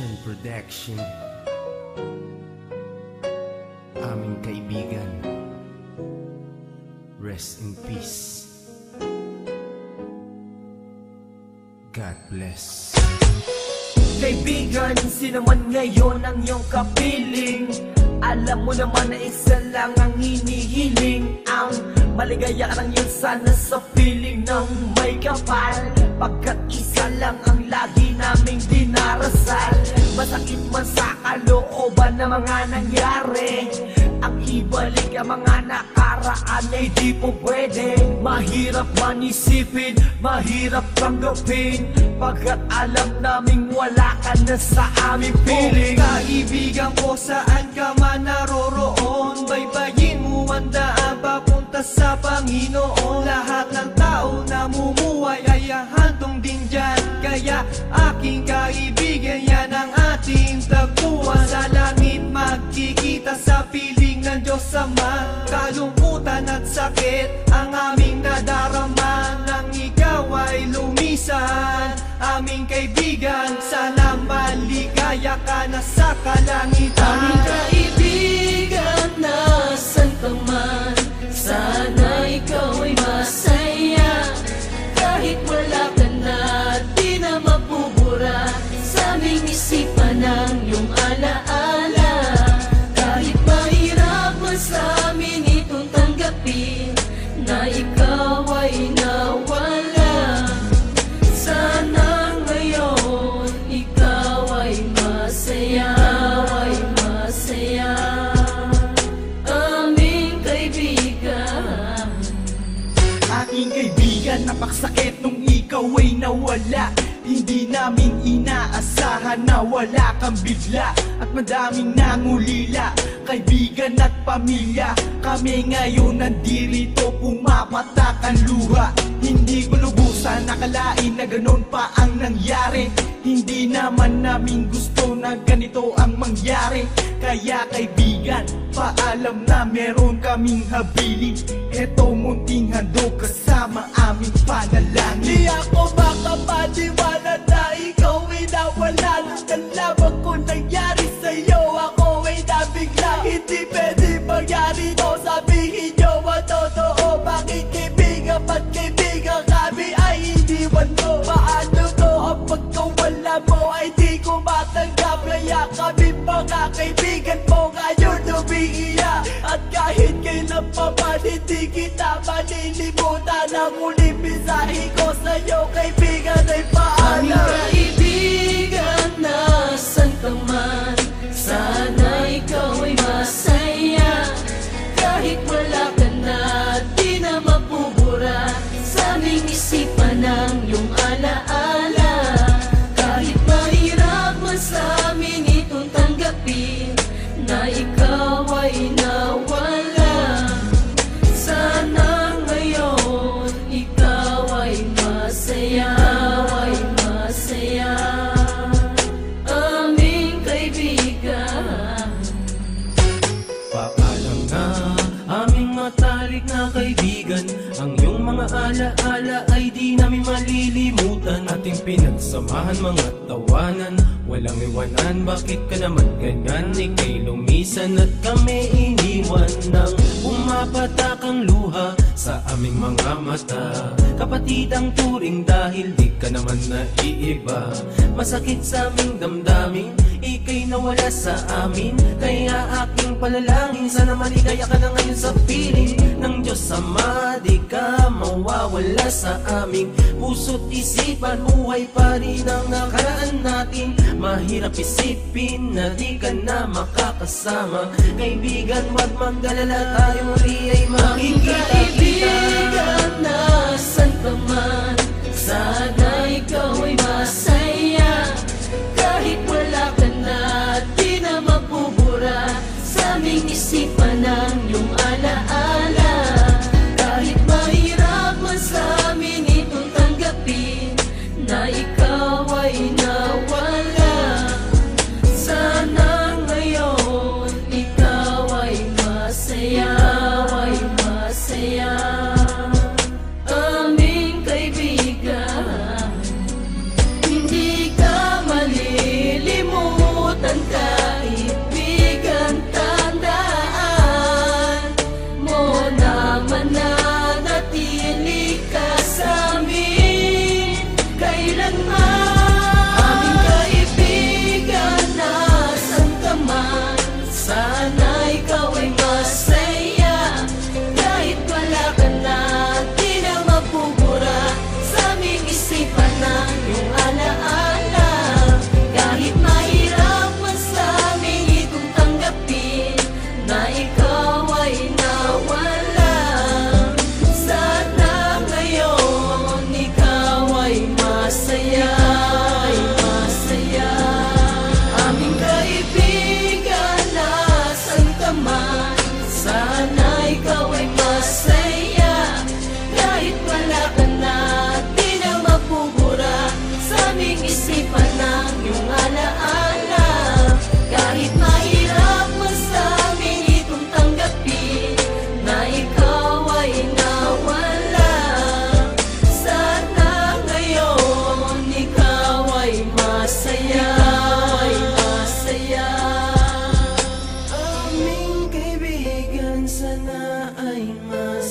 Production aming kaibigan, rest in peace. God bless. Kaibigan, sino man ngayon ang iyong kapiling, alam mo naman na isa lang ang hinihiling. Ang maligaya ka lang yun sana sa piling ng may kapal, pagkat isa lang ang lagi naming dinarasal. Masakit man sa kalooban na mga nangyari, ang ibalik ang mga nakaraan ay di po pwede. Mahirap man isipin, mahirap tanggapin, pagkat alam naming wala ka na sa aming piling. Kaibigan ko, saan ka man naroroon, baybayin mo ang daan papunta sa Panginoon. Lahat ng tao na mumuhay ay hantong din dyan, kaya aking kaibigan, yan ang ating tagpuan. Sa langit magkikita sa piling ng Diyos Ama, kalungkutan at sakit ang aming nadarama. Nang ikaw ay lumisan, aming kaibigan, sana maligaya ka na sa kalangitan. Aming kaibigan, nasan ka man, sana ikaw ay masaya. Kahit wala ka na, di na mapubura sa aming isipan ng iyong alaala. Kahit mahirap man sa amin itong tanggapin na ikaw ay nawala, sana ngayon ikaw ay masaya, ay masaya. Aming kaibigan, Aking kaibigan, napakasakit nung ikaw ay nawala. Hindi namin inaasahan na wala kang bigla, at madaming nangulila, kaibigan at pamilya. Kami ngayon nandirito, pumapatak ang luha. Hindi ko lubusan nakalain na ganon pa ang nangyari. Hindi naman namin gusto na ganito ang mangyari. Kaya kaibigan, paalam na meron kaming habilin. Eto munting handog kasama aming panalangin. Di ako makapaniwala na ikaw ay nawala. Nung nalaman ko nangyari sa'yo, ako ay nabigla. Hindi pwede mangyari to, sabihin nyo ang totoo. Bakit kaibigan, ba't kaibigan kami ay iniwan mo? Paano to ang pagkawala mo ay di ko matanggap? Kaya kami mga kaibigan mo ngayon umiiyak, at kahit kailan pa man hindi kita malilimutan. Ang uling mensahe ko sa'yo kaibigan ay aming paalam. kaibigan, nasan ka man, sana ikaw ay masaya. Kahit wala ka na, di na mapubura sa aming isipan ng iyong alaala. Kahit mahirap man sa amin itong tanggapin na ikaw ay nawala, sana ngayon ikaw ay masaya, ay masaya. Aming kaibigan, Paalam na aming matalik na kaibigan, ang iyong mga alaala ay di namin malilimutan. Ating pinagsamahan mga tawanan, walang iwanan, bakit ka naman ganyan? Ika'y lumisan at kami iniwan, nang pumapatak ang luha sa aming mga mata. Kapatid ang turing dahil di ka naman naiiba. Masakit sa aming damdamin, ika'y nawala sa amin. Kaya aking palalangin, sana maligaya ka na ngayon sa piling ng Diyos Ama. Di ka mawawala sa aming puso't isipan, buhay pa rin ang nakaraan natin. Mahirap isipin na di ka na makakasama. Kaibigan, wag mag-alala, tayo muli ay aming makikita-kita. kaibigan, nasan ka man, sana ikaw ay masaya. Kahit wala ka na, di na mapubura sa aming isipan ng iyong alaala. Kahit mahirap man sa amin itong tanggapin na ikaw ay nawala, sana ngayon ikaw ay masaya, ay masaya. Aming kaibigan, hindi ka malilimutan. sana ay mas